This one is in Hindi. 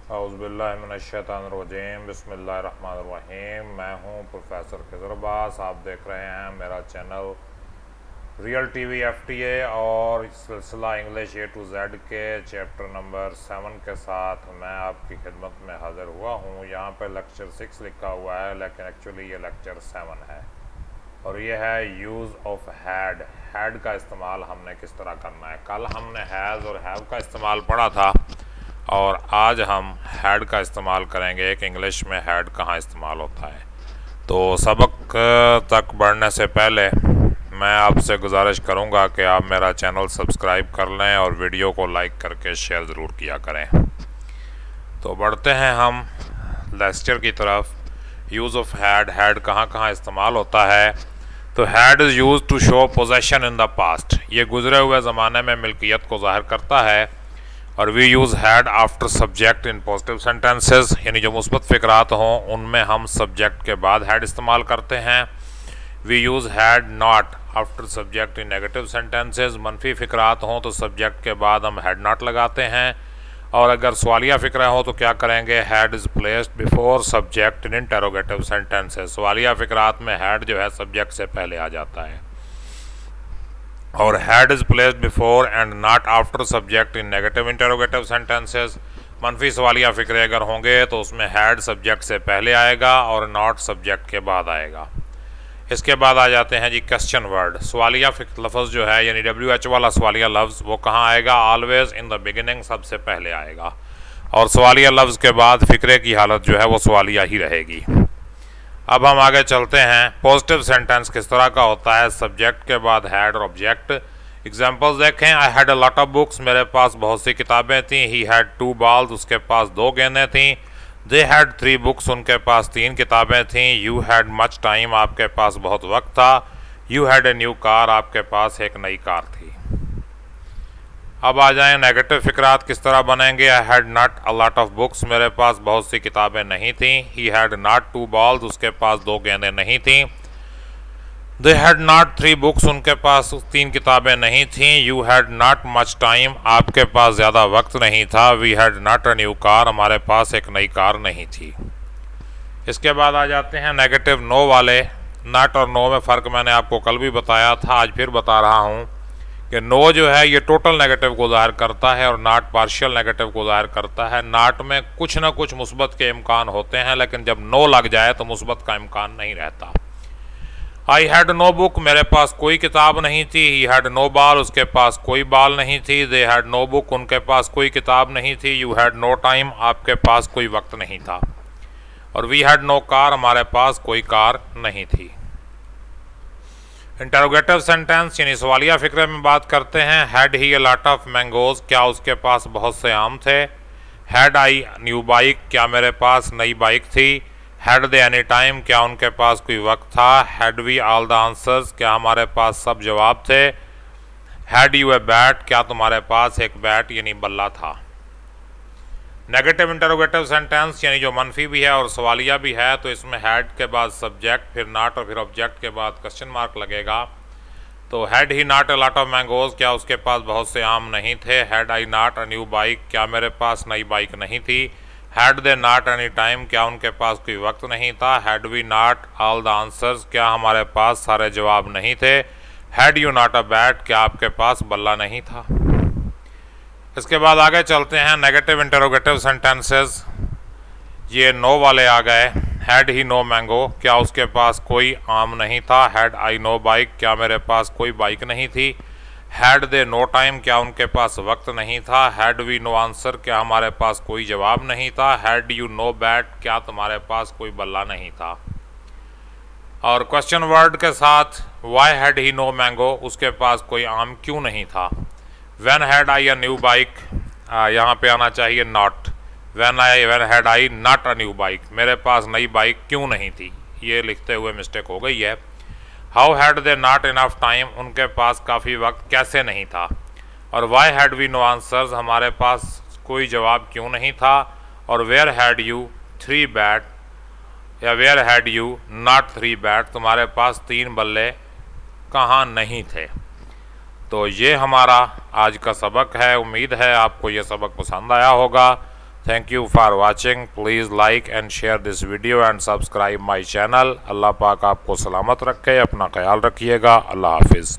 औज़ुबिल्लाहिमिनश्शैतानिर्रजीम बिस्मिल्लाहिर्रहमानिर्रहीम। मैं हूं प्रोफेसर खिज़रबास। आप देख रहे हैं मेरा चैनल रियल टीवी एफटीए और सिलसिला इंग्लिश ए टू जेड के चैप्टर नंबर 7 के साथ मैं आपकी खिदमत में हाज़िर हुआ हूं। यहां पे लेक्चर 6 लिखा हुआ है, लेकिन एक्चुअली ये लेक्चर 7 है और ये है यूज़ ऑफ हैड। हैड का इस्तेमाल हमने किस तरह करना है। कल हमने हैज़ और हैव का इस्तेमाल पढ़ा था और आज हम हैड का इस्तेमाल करेंगे कि इंग्लिश में हैड कहाँ इस्तेमाल होता है। तो सबक तक बढ़ने से पहले मैं आपसे गुजारिश करूँगा कि आप मेरा चैनल सब्सक्राइब कर लें और वीडियो को लाइक करके शेयर ज़रूर किया करें। तो बढ़ते हैं हम लेक्चर की तरफ। यूज़ ऑफ हैड, हैड कहाँ कहाँ इस्तेमाल होता है। तो had is use to show possession in the past. ये गुजरे हुए ज़माने में मिल्कियत को ज़ाहिर करता है। और we use had after subject in positive sentences, यानी जो मुस्बत फ़िक्रात हों उनमें हम सब्जेक्ट के बाद हैड इस्तेमाल करते हैं। We use had not after subject in negative sentences, मनफी फ़िक्रात हों तो सब्जेक्ट के बाद हम हैड नॉट लगाते हैं। और अगर सवालिया फ़िक्रा हो तो क्या करेंगे, had is placed before subject in interrogative sentences. सवालिया फ़िक्रात में हैड जो है सब्जेक्ट से पहले आ जाता है। और had is placed before and not after subject in negative interrogative sentences. मनफी सवालिया फ़िक्रे अगर होंगे तो उसमें हैड सब्जेक्ट से पहले आएगा और नॉट सब्जेक्ट के बाद आएगा। इसके बाद आ जाते हैं जी क्वेश्चन वर्ड। सवालिया लफ्ज़ जो है यानी WH वाला सवालिया लफ्ज़ वो कहाँ आएगा, ऑलवेज इन द बिगिनिंग, सबसे पहले आएगा। और सवालिया लफ्ज़ के बाद फ़िक्रे की हालत जो है वो सवालिया ही रहेगी। अब हम आगे चलते हैं। पॉजिटिव सेंटेंस किस तरह का होता है, सब्जेक्ट के बाद हैड और ऑब्जेक्ट। एग्जांपल्स देखें। I had a lot of books, मेरे पास बहुत सी किताबें थीं। ही हैड 2 बॉल्स, उसके पास 2 गेंदें थीं। दे हैड 3 बुक्स, उनके पास 3 किताबें थीं। यू हैड मच टाइम, आपके पास बहुत वक्त था। You had a new car, आपके पास एक नई कार थी। अब आ जाएं नेगेटिव फ़िक्रात किस तरह बनेंगे। I had not a lot of books, मेरे पास बहुत सी किताबें नहीं थीं। ही हैड नॉट 2 बॉल्स, उसके पास 2 गेंदें नहीं थीं। दे हैड नॉट 3 बुक्स, उनके पास 3 किताबें नहीं थीं। You had not much time, आपके पास ज़्यादा वक्त नहीं था। We had not a new car, हमारे पास एक नई कार नहीं थी। इसके बाद आ जाते हैं नेगेटिव नो वाले। नॉट और नो में फ़र्क मैंने आपको कल भी बताया था, आज फिर बता रहा हूँ कि नो जो है ये टोटल नेगेटिव को ज़ाहिर करता है और नॉट पार्शियल नेगेटिव को ज़ाहिर करता है। नॉट में कुछ ना कुछ मुस्बत के इम्कान होते हैं, लेकिन जब नो लग जाए तो मुस्बत का इम्कान नहीं रहता। आई हैड नो बुक, मेरे पास कोई किताब नहीं थी। ही हैड नो बॉल, उसके पास कोई बॉल नहीं थी। दे हैड नो बुक, उनके पास कोई किताब नहीं थी। यू हैड नो टाइम, आपके पास कोई वक्त नहीं था। और वी हैड नो कार, हमारे पास कोई कार नहीं थी। इंटरोगेटिव सेंटेंस यानी सवालिया फ़िक्रे में बात करते हैं। Had he a lot of mangoes, क्या उसके पास बहुत से आम थे। हैड आई न्यू बाइक, क्या मेरे पास नई बाइक थी। हैड दे एनी टाइम, क्या उनके पास कोई वक्त था। Had we all the answers, क्या हमारे पास सब जवाब थे। हैड यू ए बैट, क्या तुम्हारे पास एक बैट यानी बल्ला था। नेगेटिव इंटरोगेटिव सेंटेंस यानी जो मनफी भी है और सवालिया भी है, तो इसमें हैड के बाद सब्जेक्ट, फिर नॉट और फिर ऑब्जेक्ट के बाद क्वेश्चन मार्क लगेगा। तो had he not a lot of mangoes, क्या उसके पास बहुत से आम नहीं थे। Had I not a new bike, क्या मेरे पास नई बाइक नहीं थी। Had they not any time, क्या उनके पास कोई वक्त नहीं था। Had we not all the answers, क्या हमारे पास सारे जवाब नहीं थे। Had you not a bat, क्या आपके पास बल्ला नहीं था। इसके बाद आगे चलते हैं नेगेटिव इंटरोगेटिव सेंटेंसेस। ये नो वाले आ गए। हैड ही नो मैंगो, क्या उसके पास कोई आम नहीं था। हैड आई नो बाइक, क्या मेरे पास कोई बाइक नहीं थी। हैड दे नो टाइम, क्या उनके पास वक्त नहीं था। हैड वी नो आंसर, क्या हमारे पास कोई जवाब नहीं था। हैड यू नो बैट, क्या तुम्हारे पास कोई बल्ला नहीं था। और क्वेश्चन वर्ड के साथ why had he no mango, उसके पास कोई आम क्यों नहीं था। When had I a new bike, यहाँ पे आना चाहिए not. When had I not a new bike, मेरे पास नई बाइक क्यों नहीं थी। ये लिखते हुए मिस्टेक हो गई है। How had they not enough time, उनके पास काफ़ी वक्त कैसे नहीं था। और why had we no answers, हमारे पास कोई जवाब क्यों नहीं था। और वेयर हैड यू 3 बैट, या where had you not 3 bat, तुम्हारे पास 3 बल्ले कहाँ नहीं थे। तो ये हमारा आज का सबक है। उम्मीद है आपको ये सबक पसंद आया होगा। Thank you for watching. Please like and share this video and subscribe my channel. Allah पाक आपको सलामत रखे, अपना ख्याल रखिएगा। अल्लाह हाफिज़।